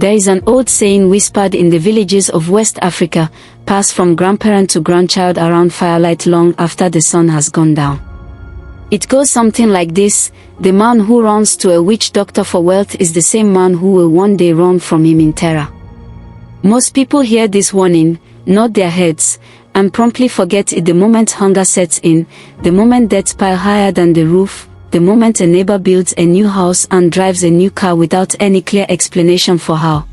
There is an old saying whispered in the villages of West Africa, passed from grandparent to grandchild around firelight long after the sun has gone down. It goes something like this: the man who runs to a witch doctor for wealth is the same man who will one day run from him in terror. Most people hear this warning, nod their heads, and promptly forget it the moment hunger sets in, the moment debts pile higher than the roof, the moment a neighbor builds a new house and drives a new car without any clear explanation for how.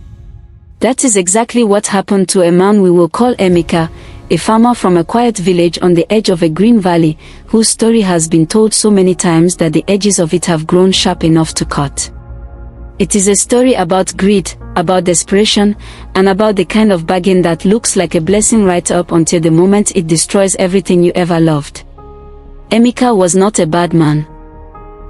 That is exactly what happened to a man we will call Emeka, a farmer from a quiet village on the edge of a green valley, whose story has been told so many times that the edges of it have grown sharp enough to cut. It is a story about greed, about desperation, and about the kind of bargain that looks like a blessing right up until the moment it destroys everything you ever loved. Emeka was not a bad man.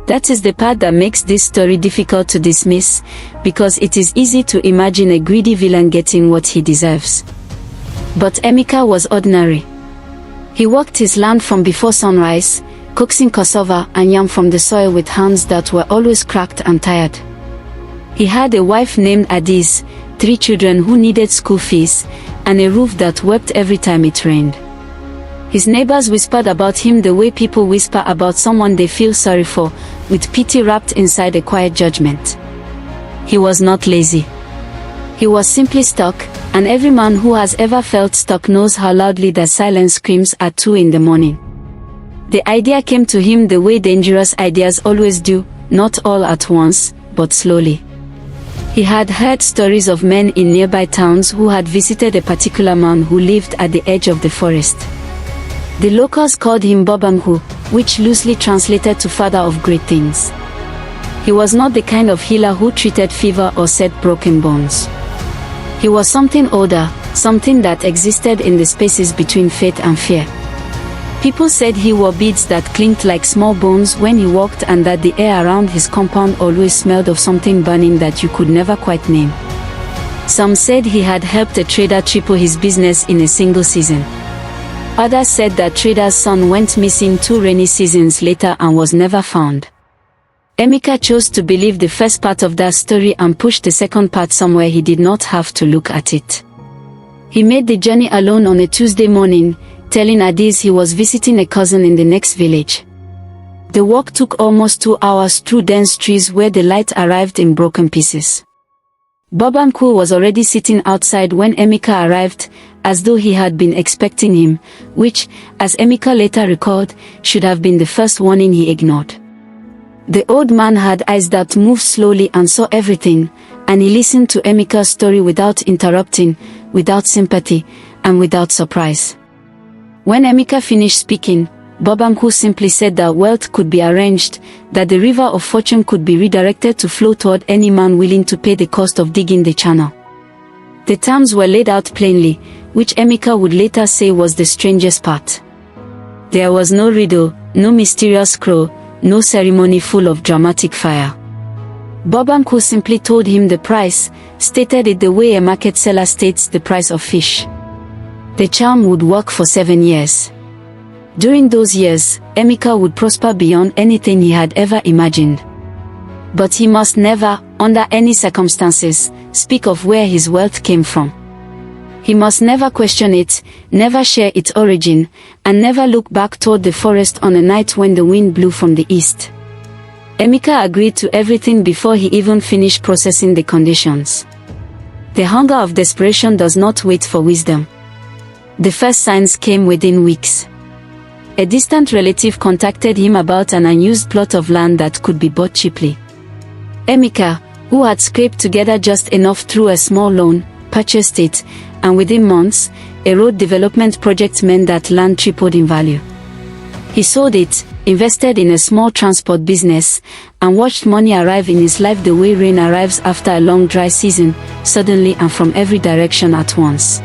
That is the part that makes this story difficult to dismiss, because it is easy to imagine a greedy villain getting what he deserves. But Emeka was ordinary. He worked his land from before sunrise, coaxing cassava and yam from the soil with hands that were always cracked and tired. He had a wife named Adaeze, 3 children who needed school fees, and a roof that wept every time it rained. His neighbors whispered about him the way people whisper about someone they feel sorry for, with pity wrapped inside a quiet judgment. He was not lazy. He was simply stuck, and every man who has ever felt stuck knows how loudly that silence screams at 2 in the morning. The idea came to him the way dangerous ideas always do, not all at once, but slowly. He had heard stories of men in nearby towns who had visited a particular man who lived at the edge of the forest. The locals called him Baba Nkwu, which loosely translated to father of great things. He was not the kind of healer who treated fever or set broken bones. He was something older, something that existed in the spaces between faith and fear. People said he wore beads that clinked like small bones when he walked, and that the air around his compound always smelled of something burning that you could never quite name. Some said he had helped a trader triple his business in a single season. Others said that trader's son went missing 2 rainy seasons later and was never found. Emeka chose to believe the first part of that story and pushed the second part somewhere he did not have to look at it. He made the journey alone on a Tuesday morning, telling Adaeze he was visiting a cousin in the next village. The walk took almost 2 hours through dense trees where the light arrived in broken pieces. Baba Nkwu was already sitting outside when Emeka arrived, as though he had been expecting him, which, as Emeka later recalled, should have been the first warning he ignored. The old man had eyes that moved slowly and saw everything, and he listened to Emeka's story without interrupting, without sympathy, and without surprise. When Emeka finished speaking, Baba Nkwu simply said that wealth could be arranged, that the river of fortune could be redirected to flow toward any man willing to pay the cost of digging the channel. The terms were laid out plainly, which Emeka would later say was the strangest part. There was no riddle, no mysterious scroll, no ceremony full of dramatic fire. Baba Nkwu simply told him the price, stated it the way a market seller states the price of fish. The charm would work for 7 years. During those years, Emeka would prosper beyond anything he had ever imagined. But he must never, under any circumstances, speak of where his wealth came from. He must never question it, never share its origin, and never look back toward the forest on a night when the wind blew from the east. Emeka agreed to everything before he even finished processing the conditions. The hunger of desperation does not wait for wisdom. The first signs came within weeks. A distant relative contacted him about an unused plot of land that could be bought cheaply. Emeka, who had scraped together just enough through a small loan, purchased it, and within months, a road development project meant that land tripled in value. He sold it, invested in a small transport business, and watched money arrive in his life the way rain arrives after a long dry season, suddenly and from every direction at once.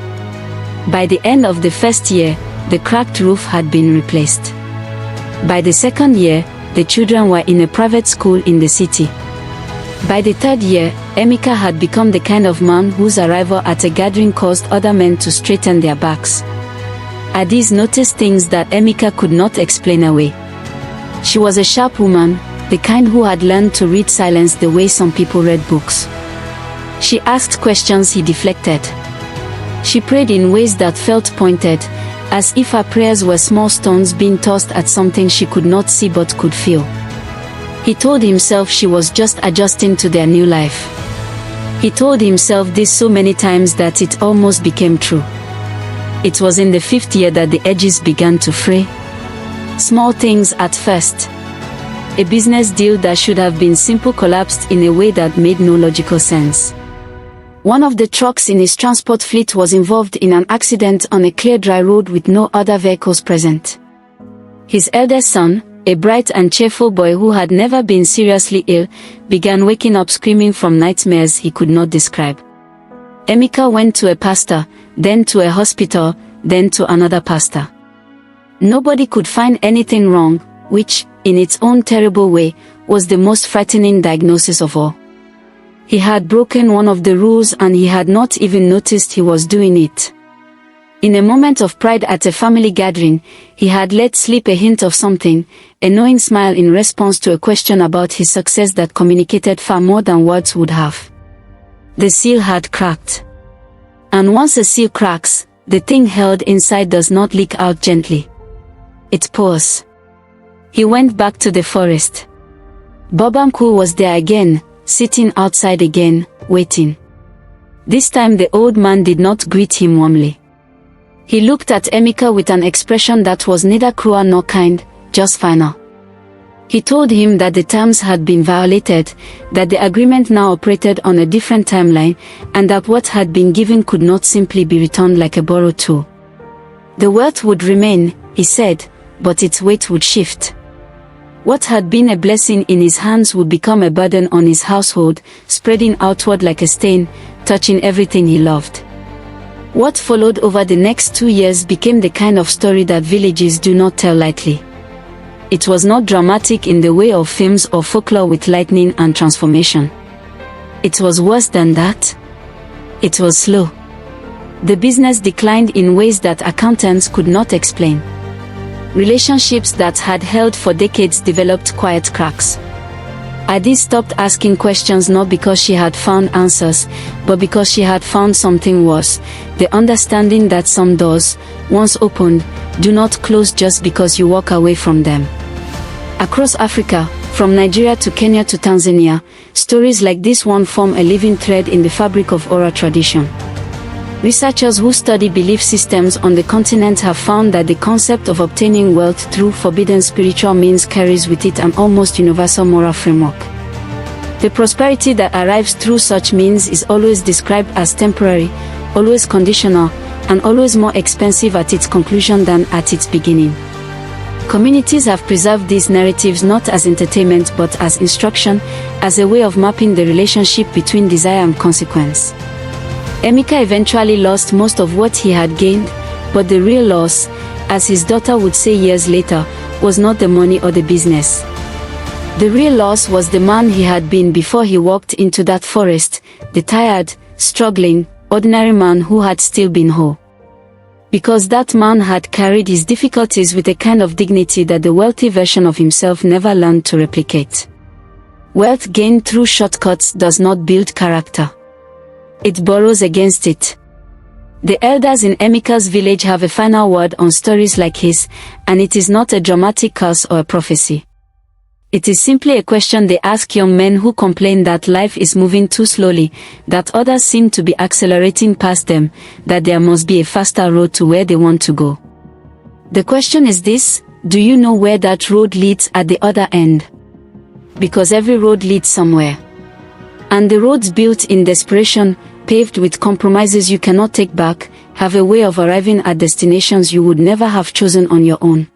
By the end of the first year, the cracked roof had been replaced. By the second year, the children were in a private school in the city. By the third year, Emeka had become the kind of man whose arrival at a gathering caused other men to straighten their backs. Adaeze noticed things that Emeka could not explain away. She was a sharp woman, the kind who had learned to read silence the way some people read books. She asked questions he deflected. She prayed in ways that felt pointed, as if her prayers were small stones being tossed at something she could not see but could feel. He told himself she was just adjusting to their new life. He told himself this so many times that it almost became true. It was in the 5th year that the edges began to fray. Small things at first. A business deal that should have been simple collapsed in a way that made no logical sense. One of the trucks in his transport fleet was involved in an accident on a clear dry road with no other vehicles present. His eldest son, a bright and cheerful boy who had never been seriously ill, began waking up screaming from nightmares he could not describe. Emeka went to a pastor, then to a hospital, then to another pastor. Nobody could find anything wrong, which, in its own terrible way, was the most frightening diagnosis of all. He had broken one of the rules and he had not even noticed he was doing it. In a moment of pride at a family gathering, he had let slip a hint of something, a knowing smile in response to a question about his success that communicated far more than words would have. The seal had cracked. And once a seal cracks, the thing held inside does not leak out gently. It pours. He went back to the forest. Baba Nkwu was there again, sitting outside again, waiting. This time the old man did not greet him warmly. He looked at Emeka with an expression that was neither cruel nor kind, just final. He told him that the terms had been violated, that the agreement now operated on a different timeline, and that what had been given could not simply be returned like a borrowed tool. The wealth would remain, he said, but its weight would shift. What had been a blessing in his hands would become a burden on his household, spreading outward like a stain, touching everything he loved. What followed over the next 2 years became the kind of story that villages do not tell lightly. It was not dramatic in the way of films or folklore with lightning and transformation. It was worse than that. It was slow. The business declined in ways that accountants could not explain. Relationships that had held for decades developed quiet cracks. Adaeze stopped asking questions not because she had found answers, but because she had found something worse, the understanding that some doors, once opened, do not close just because you walk away from them. Across Africa, from Nigeria to Kenya to Tanzania, stories like this one form a living thread in the fabric of oral tradition. Researchers who study belief systems on the continent have found that the concept of obtaining wealth through forbidden spiritual means carries with it an almost universal moral framework. The prosperity that arrives through such means is always described as temporary, always conditional, and always more expensive at its conclusion than at its beginning. Communities have preserved these narratives not as entertainment but as instruction, as a way of mapping the relationship between desire and consequence. Emeka eventually lost most of what he had gained, but the real loss, as his daughter would say years later, was not the money or the business. The real loss was the man he had been before he walked into that forest, the tired, struggling, ordinary man who had still been whole. Because that man had carried his difficulties with a kind of dignity that the wealthy version of himself never learned to replicate. Wealth gained through shortcuts does not build character. It borrows against it. The elders in Emeka's village have a final word on stories like his, and it is not a dramatic curse or a prophecy. It is simply a question they ask young men who complain that life is moving too slowly, that others seem to be accelerating past them, that there must be a faster road to where they want to go. The question is this: do you know where that road leads at the other end? Because every road leads somewhere. And the roads built in desperation, paved with compromises you cannot take back, have a way of arriving at destinations you would never have chosen on your own.